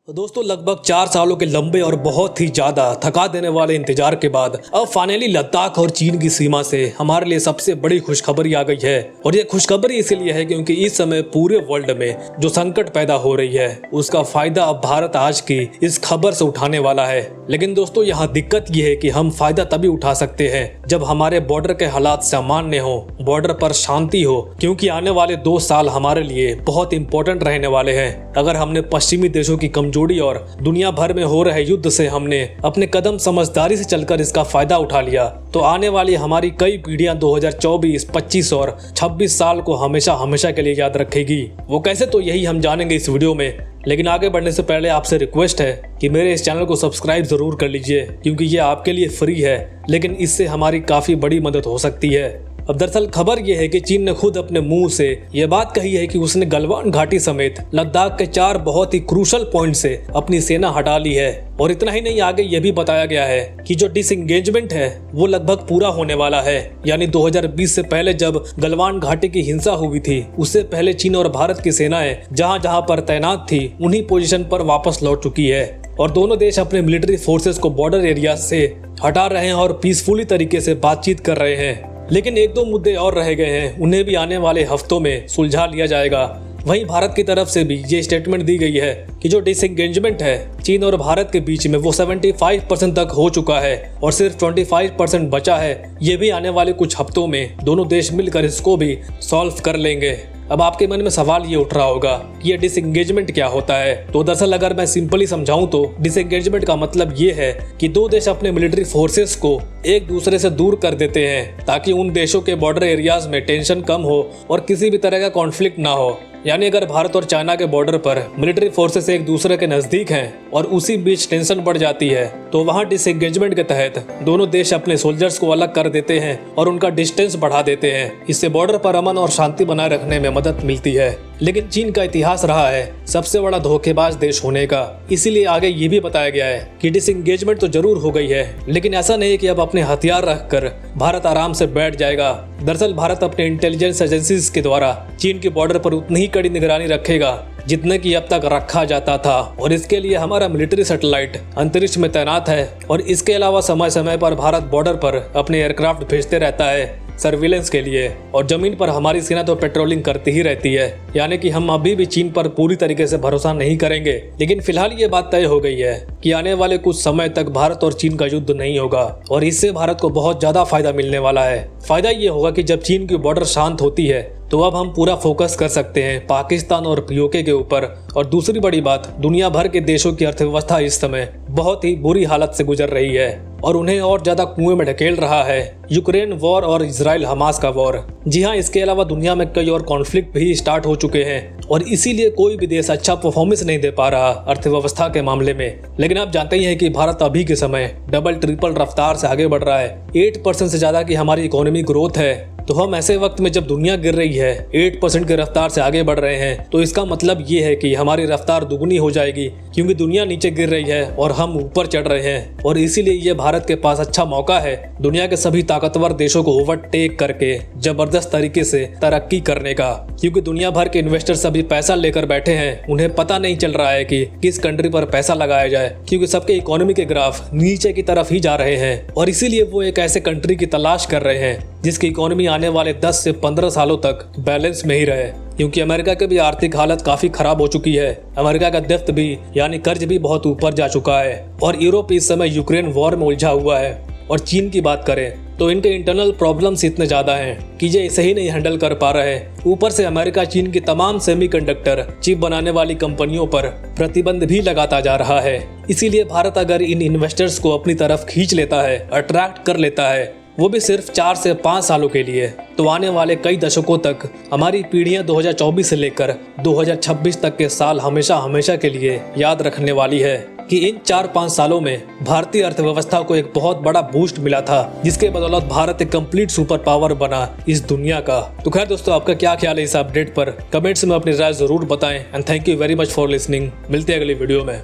तो दोस्तों लगभग 4 सालों के लंबे और बहुत ही ज्यादा थका देने वाले इंतजार के बाद अब फाइनली लद्दाख और चीन की सीमा से हमारे लिए सबसे बड़ी खुशखबरी आ गई है। और ये खुशखबरी इसलिए है क्योंकि इस समय पूरे वर्ल्ड में जो संकट पैदा हो रही है उसका फायदा अब भारत आज की इस खबर से उठाने वाला है। लेकिन दोस्तों यहाँ दिक्कत ये है कि हम फायदा तभी उठा सकते हैं जब हमारे बॉर्डर के हालात सामान्य हो, बॉर्डर पर शांति हो, क्योंकि आने वाले 2 साल हमारे लिए बहुत इंपॉर्टेंट रहने वाले हैं। अगर हमने पश्चिमी देशों की कमजोरी और दुनिया भर में हो रहे युद्ध से हमने अपने कदम समझदारी से चलकर इसका फायदा उठा लिया तो आने वाली हमारी कई पीढ़ियां 2024, 25 और 26 साल को हमेशा हमेशा के लिए याद रखेगी। वो कैसे, तो यही हम जानेंगे इस वीडियो में। लेकिन आगे बढ़ने से पहले आपसे रिक्वेस्ट है कि मेरे इस चैनल को सब्सक्राइब जरूर कर लीजिए क्योंकि ये आपके लिए फ्री है, लेकिन इससे हमारी काफी बड़ी मदद हो सकती है। अब दरअसल खबर यह है कि चीन ने खुद अपने मुंह से यह बात कही है कि उसने गलवान घाटी समेत लद्दाख के 4 बहुत ही क्रूशल पॉइंट से अपनी सेना हटा ली है। और इतना ही नहीं, आगे यह भी बताया गया है कि जो डिसएंगेजमेंट है वो लगभग पूरा होने वाला है। यानी 2020 से पहले जब गलवान घाटी की हिंसा हुई थी उससे पहले चीन और भारत की सेनाएं जहां जहां पर तैनात थी उन्हीं पोजीशन पर वापस लौट चुकी है और दोनों देश अपने मिलिट्री फोर्सेस को बॉर्डर एरिया से हटा रहे हैं और पीसफुली तरीके से बातचीत कर रहे हैं। लेकिन 1-2 मुद्दे और रह गए हैं, उन्हें भी आने वाले हफ्तों में सुलझा लिया जाएगा। वहीं भारत की तरफ से भी ये स्टेटमेंट दी गई है कि जो डिसएंगेजमेंट है चीन और भारत के बीच में वो 75% तक हो चुका है और सिर्फ 25% बचा है। ये भी आने वाले कुछ हफ्तों में दोनों देश मिलकर इसको भी सॉल्व कर लेंगे। अब आपके मन में सवाल ये उठ रहा होगा कि ये डिसएंगेजमेंट क्या होता है। तो दरअसल अगर मैं सिंपली समझाऊं तो डिसएंगेजमेंट का मतलब ये है कि 2 देश अपने मिलिट्री फोर्सेस को एक दूसरे से दूर कर देते हैं ताकि उन देशों के बॉर्डर एरियाज में टेंशन कम हो और किसी भी तरह का कॉन्फ्लिक्ट ना हो। यानी अगर भारत और चाइना के बॉर्डर पर मिलिट्री फोर्सेस एक दूसरे के नजदीक हैं और उसी बीच टेंशन बढ़ जाती है तो वहां डिसएंगेजमेंट के तहत दोनों देश अपने सोल्जर्स को अलग कर देते हैं और उनका डिस्टेंस बढ़ा देते हैं। इससे बॉर्डर पर अमन और शांति बनाए रखने में मदद मिलती है। लेकिन चीन का इतिहास रहा है सबसे बड़ा धोखेबाज देश होने का, इसीलिए आगे ये भी बताया गया है कि डिसएंगेजमेंट तो जरूर हो गई है लेकिन ऐसा नहीं कि अब अपने हथियार रखकर भारत आराम से बैठ जाएगा। दरअसल भारत अपने इंटेलिजेंस एजेंसीज के द्वारा चीन के बॉर्डर पर उतनी ही कड़ी निगरानी रखेगा जितने की अब तक रखा जाता था और इसके लिए हमारा मिलिट्री सैटेलाइट अंतरिक्ष में तैनात है और इसके अलावा समय समय पर भारत बॉर्डर पर अपने एयरक्राफ्ट भेजते रहता है सर्विलेंस के लिए और जमीन पर हमारी सेना तो पेट्रोलिंग करती ही रहती है। यानी कि हम अभी भी चीन पर पूरी तरीके से भरोसा नहीं करेंगे। लेकिन फिलहाल ये बात तय हो गई है कि आने वाले कुछ समय तक भारत और चीन का युद्ध नहीं होगा और इससे भारत को बहुत ज्यादा फायदा मिलने वाला है। फायदा ये होगा कि जब चीन की बॉर्डर शांत होती है तो अब हम पूरा फोकस कर सकते हैं पाकिस्तान और पीओके के ऊपर। और दूसरी बड़ी बात, दुनिया भर के देशों की अर्थव्यवस्था इस समय बहुत ही बुरी हालत से गुजर रही है और उन्हें और ज्यादा कुएं में ढकेल रहा है यूक्रेन वॉर और इजराइल हमास का वॉर। जी हाँ, इसके अलावा दुनिया में कई और कॉन्फ्लिक्ट भी स्टार्ट हो चुके हैं और इसीलिए कोई भी देश अच्छा परफॉर्मेंस नहीं दे पा रहा अर्थव्यवस्था के मामले में। लेकिन आप जानते ही हैं कि भारत अभी के समय डबल ट्रिपल रफ्तार से आगे बढ़ रहा है। 8% से ज्यादा की हमारी इकोनॉमी ग्रोथ है। तो हम ऐसे वक्त में जब दुनिया गिर रही है 8% की रफ्तार से आगे बढ़ रहे हैं तो इसका मतलब ये है कि हमारी रफ्तार दुगनी हो जाएगी क्योंकि दुनिया नीचे गिर रही है और हम ऊपर चढ़ रहे हैं। और इसीलिए ये भारत के पास अच्छा मौका है दुनिया के सभी ताकतवर देशों को ओवरटेक करके जबरदस्त तरीके से तरक्की करने का, क्योंकि दुनिया भर के इन्वेस्टर्स अभी पैसा लेकर बैठे हैं। उन्हें पता नहीं चल रहा है कि किस कंट्री पर पैसा लगाया जाए क्योंकि सबके इकोनॉमी के ग्राफ नीचे की तरफ ही जा रहे हैं और इसीलिए वो एक ऐसे कंट्री की तलाश कर रहे हैं जिसकी इकोनॉमी आने वाले 10 से 15 सालों तक बैलेंस में ही रहे। क्योंकि अमेरिका की भी आर्थिक हालत काफी खराब हो चुकी है। अमेरिका का डेब्ट भी यानी कर्ज भी बहुत ऊपर जा चुका है और यूरोप इस समय यूक्रेन वॉर में उलझा हुआ है। और चीन की बात करें तो इनके इंटरनल प्रॉब्लम्स इतने ज्यादा हैं कि ये इसे ही नहीं हैंडल कर पा रहे। ऊपर से अमेरिका चीन की तमाम सेमीकंडक्टर चिप बनाने वाली कंपनियों पर प्रतिबंध भी लगाता जा रहा है। इसीलिए भारत अगर इन इन्वेस्टर्स को अपनी तरफ खींच लेता है, अट्रैक्ट कर लेता है, वो भी सिर्फ 4 से 5 सालों के लिए, तो आने वाले कई दशकों तक हमारी पीढ़ियां 2024 से लेकर 2026 तक के साल हमेशा हमेशा के लिए याद रखने वाली है कि इन 4-5 सालों में भारतीय अर्थव्यवस्था को एक बहुत बड़ा बूस्ट मिला था जिसके बदौलत भारत एक कंप्लीट सुपर पावर बना इस दुनिया का। तो खैर दोस्तों, आपका क्या ख्याल है इस अपडेट पर? कमेंट्स में अपनी राय जरूर बताएं and thank you very much for listening. मिलते हैं अगली वीडियो में।